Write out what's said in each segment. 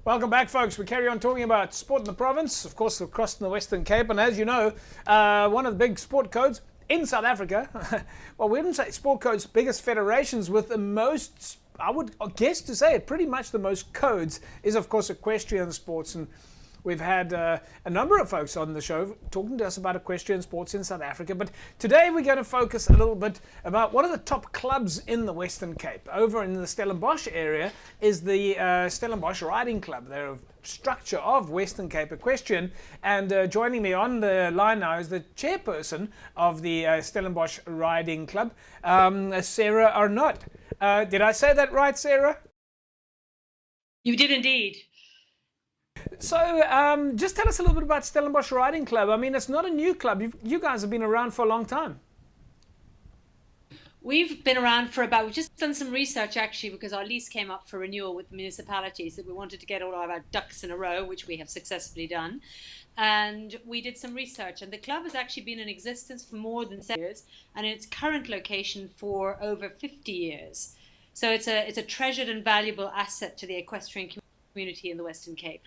Welcome back, folks. We carry on talking about sport in the province, of course, across the Western Cape. And as you know, one of the big sport codes in South Africa, well, we wouldn't say sport codes, biggest federations with the most, I would guess to say it, pretty much the most codes is, of course, equestrian sports. And we've had a number of folks on the show talking to us about equestrian sports in South Africa. But today we're going to focus a little bit about what are the top clubs in the Western Cape. Over in the Stellenbosch area is the Stellenbosch Riding Club. They're a structure of Western Cape Equestrian. And joining me on the line now is the chairperson of the Stellenbosch Riding Club, Sarah Arnot. Did I say that right, Sarah? You did indeed. So just tell us a little bit about Stellenbosch Riding Club. I mean, it's not a new club. You guys have been around for a long time. We've been around for about, we've just done some research actually, because our lease came up for renewal with municipalities, that we wanted to get all of our ducks in a row, which we have successfully done. And we did some research, and the club has actually been in existence for more than 7 years, and in its current location for over 50 years. So it's a treasured and valuable asset to the equestrian community in the Western Cape.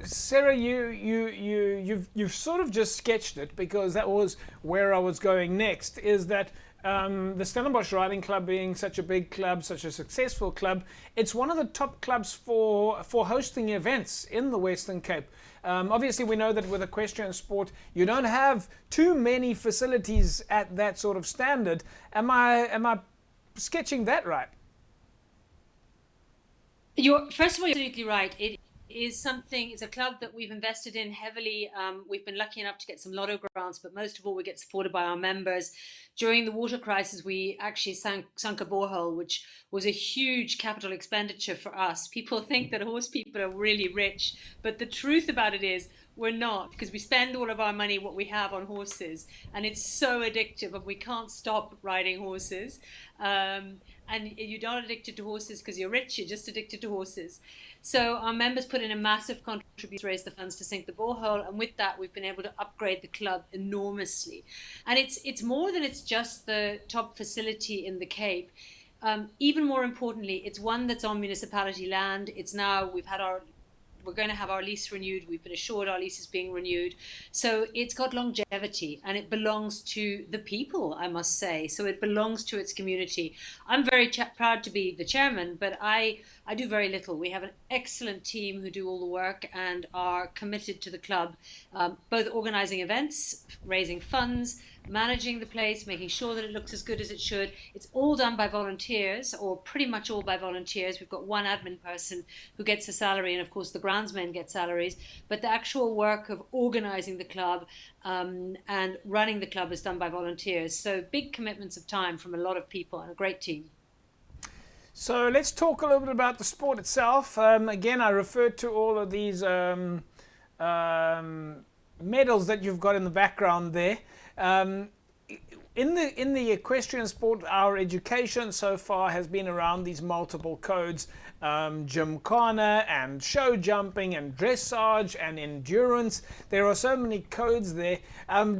Sarah, you've sort of just sketched it, because that was where I was going next, is that the Stellenbosch Riding Club being such a big club, such a successful club, it's one of the top clubs for hosting events in the Western Cape. Obviously, we know that with equestrian sport, you don't have too many facilities at that sort of standard. Am I sketching that right? You're, first of all, you're absolutely right. It's a club that we've invested in heavily. We've been lucky enough to get some lotto grants, but most of all, we get supported by our members. During the water crisis, we actually sunk a borehole, which was a huge capital expenditure for us. People think that horse people are really rich, but the truth about it is we're not, because we spend all of our money, what we have, on horses, and it's so addictive, and we can't stop riding horses. And you're not addicted to horses because you're rich, you're just addicted to horses. So our members put in a massive contribution to raise the funds to sink the borehole, and with that we've been able to upgrade the club enormously. And it's more than it's just the top facility in the Cape. Even more importantly, it's one that's on municipality land. It's now, we're going to have our lease renewed. We've been assured our lease is being renewed. So it's got longevity, and it belongs to the people, I must say. So it belongs to its community. I'm very proud to be the chairman, but I do very little. We have an excellent team who do all the work and are committed to the club, both organizing events, raising funds, managing the place, making sure that it looks as good as it should. It's all done by volunteers, or pretty much all by volunteers. We've got one admin person who gets a salary, and of course the groundsmen get salaries, but the actual work of organizing the club and running the club is done by volunteers. So big commitments of time from a lot of people and a great team. So let's talk a little bit about the sport itself. Again, I referred to all of these medals that you've got in the background there. In the equestrian sport, our education so far has been around these multiple codes, gymkhana and show jumping and dressage and endurance. There are so many codes there.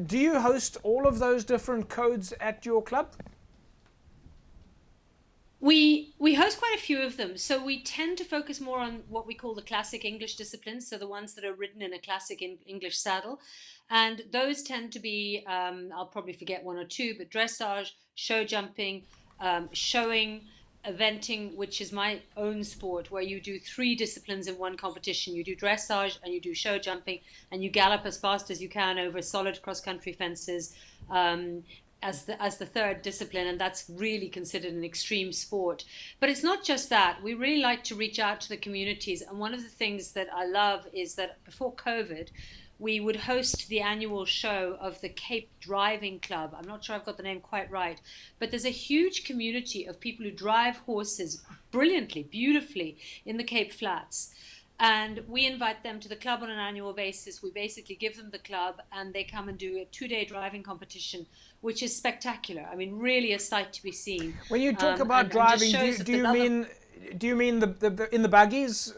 Do you host all of those different codes at your club? We host quite a few of them. So we tend to focus more on what we call the classic English disciplines, so the ones that are ridden in a classic English saddle. And those tend to be, I'll probably forget one or two, but dressage, show jumping, showing, eventing, which is my own sport, where you do 3 disciplines in one competition. You do dressage and you do show jumping, and you gallop as fast as you can over solid cross-country fences, as the third discipline, and that's really considered an extreme sport. But it's not just that. We really like to reach out to the communities, and one of the things that I love is that before COVID, we would host the annual show of the Cape Driving Club. I'm not sure I've got the name quite right, but there's a huge community of people who drive horses brilliantly, beautifully in the Cape Flats. And we invite them to the club on an annual basis. We basically give them the club, and they come and do a 2-day driving competition, which is spectacular. I mean, really a sight to be seen. When you talk about driving, do you mean the in the buggies,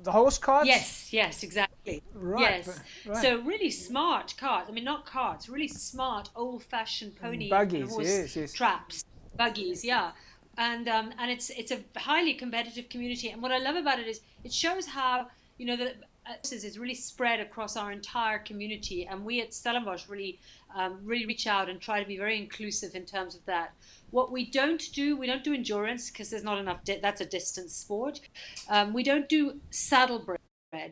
the horse carts? Yes, exactly. Right. Yes. Right. So really smart carts. I mean, not carts. Really smart, old-fashioned pony buggies. and horse Yes. traps, buggies. Yeah. and it's a highly competitive community. And what I love about it is it shows how, you know, that this is really spread across our entire community, and we at Stellenbosch really reach out and try to be very inclusive in terms of that. What we don't do endurance, because there's not enough. That's a distance sport. We don't do saddlebred,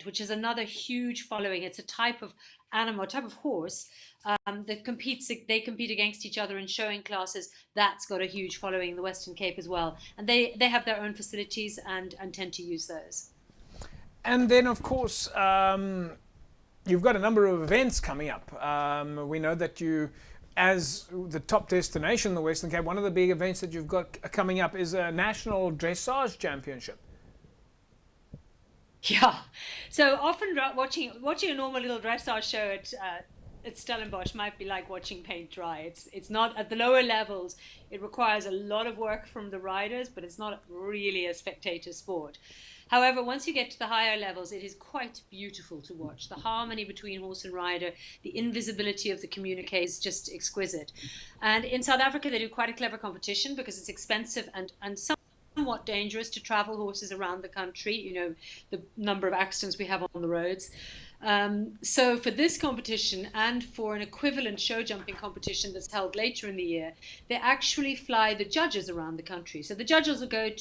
which is another huge following. It's a type of animal, a type of horse that competes. They compete against each other in showing classes. That's got a huge following in the Western Cape as well, and they have their own facilities and tend to use those. And then, of course, you've got a number of events coming up. We know that you, as the top destination in the Western Cape, one of the big events that you've got coming up is a national dressage championship. Yeah, so often watching a normal little dressage show at Stellenbosch might be like watching paint dry. It's not at the lower levels. It requires a lot of work from the riders, but it's not really a spectator sport. However, once you get to the higher levels, it is quite beautiful to watch. The harmony between horse and rider, the invisibility of the communique is just exquisite. And in South Africa, they do quite a clever competition because it's expensive and somewhat dangerous to travel horses around the country, you know, the number of accidents we have on the roads. So for this competition and for an equivalent show jumping competition that's held later in the year, they actually fly the judges around the country. So the judges will they'll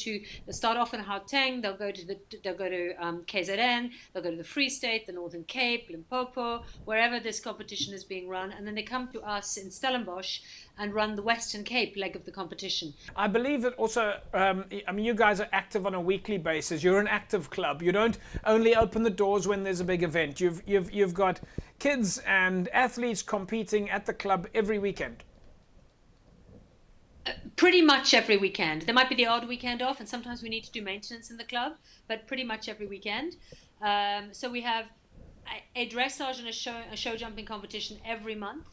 start off in Gauteng, they'll go to KZN, they'll go to the Free State, the Northern Cape, Limpopo, wherever this competition is being run, and then they come to us in Stellenbosch and run the Western Cape leg of the competition. I believe that also, I mean, you guys are active on a weekly basis. You're an active club. You don't only open the doors when there's a big event. You've got kids and athletes competing at the club every weekend. Pretty much every weekend. There might be the odd weekend off, and sometimes we need to do maintenance in the club, but pretty much every weekend. So we have a dressage and a show jumping competition every month.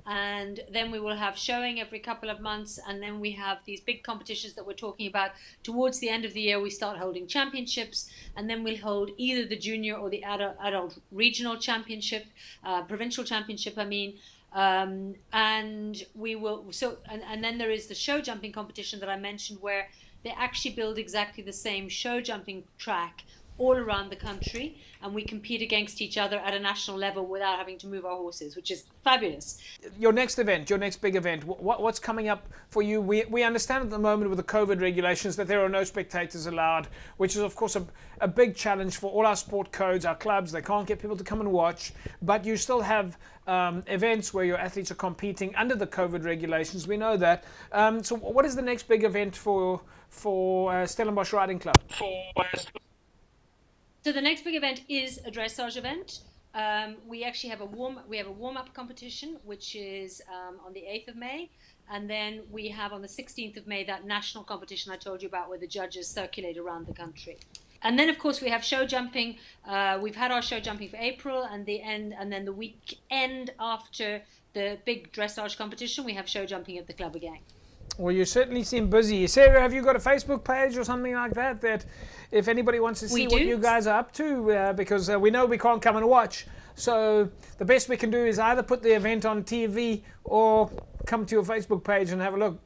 And then we will have showing every couple of months, and then we have these big competitions that we're talking about. Towards the end of the year, we start holding championships, and then we'll hold either the junior or the adult regional championship, provincial championship, I mean. And we will, and then there is the show jumping competition that I mentioned, where they actually build exactly the same show jumping track all around the country, and we compete against each other at a national level without having to move our horses, which is fabulous. Your next event, your next big event, what's coming up for you? We understand at the moment with the COVID regulations that there are no spectators allowed, which is of course a big challenge for all our sport codes, our clubs. They can't get people to come and watch, but you still have events where your athletes are competing under the COVID regulations. We know that. So what is the next big event for Stellenbosch Riding Club? So the next big event is a dressage event. We actually have a warm-up competition, which is on the 8th of May. And then we have on the 16th of May that national competition I told you about, where the judges circulate around the country. And then, of course, we have show jumping. We've had our show jumping for April, and then the weekend after the big dressage competition, we have show jumping at the club again. Well, you certainly seem busy. Sarah, have you got a Facebook page or something like that, that if anybody wants to see what you guys are up to, because we know we can't come and watch. So the best we can do is either put the event on TV or come to your Facebook page and have a look.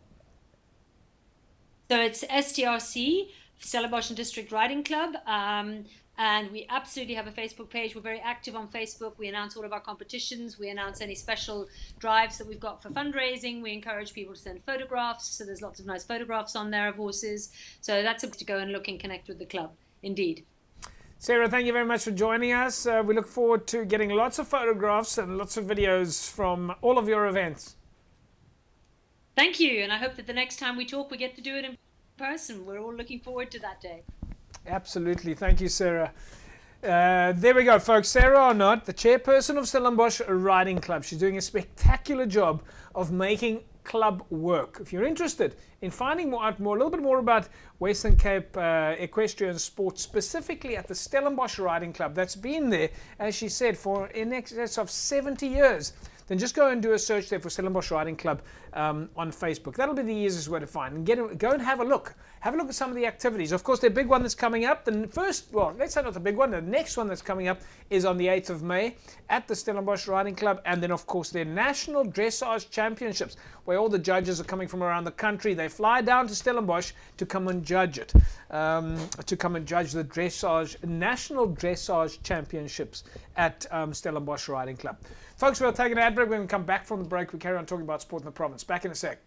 So it's STRC, Stellenbosch and District Riding Club. And we absolutely have a Facebook page. We're very active on Facebook. We announce all of our competitions. We announce any special drives that we've got for fundraising. We encourage people to send photographs. So there's lots of nice photographs on there of horses. So that's a to go and look and connect with the club, indeed. Sarah, thank you very much for joining us. We look forward to getting lots of photographs and lots of videos from all of your events. Thank you. And I hope that the next time we talk, we get to do it in person. We're all looking forward to that day. Absolutely. Thank you, Sarah. There we go, folks. Sarah Arnot, the chairperson of Stellenbosch Riding Club. She's doing a spectacular job of making club work. If you're interested in finding out a little bit more about Western Cape equestrian sport, specifically at the Stellenbosch Riding Club, that's been there, as she said, for in excess of 70 years. then just go and do a search there for Stellenbosch Riding Club on Facebook. That'll be the easiest way to find. And go and have a look. Have a look at some of the activities. Of course, their big one that's coming up. The first, well, let's say not the big one. The next one that's coming up is on the 8th of May at the Stellenbosch Riding Club. And then, of course, their National Dressage Championships, where all the judges are coming from around the country. They fly down to Stellenbosch to come and judge it, to come and judge the National Dressage Championships at Stellenbosch Riding Club. Folks, we'll take an ad break. When we come back from the break, we carry on talking about sport in the province. Back in a sec.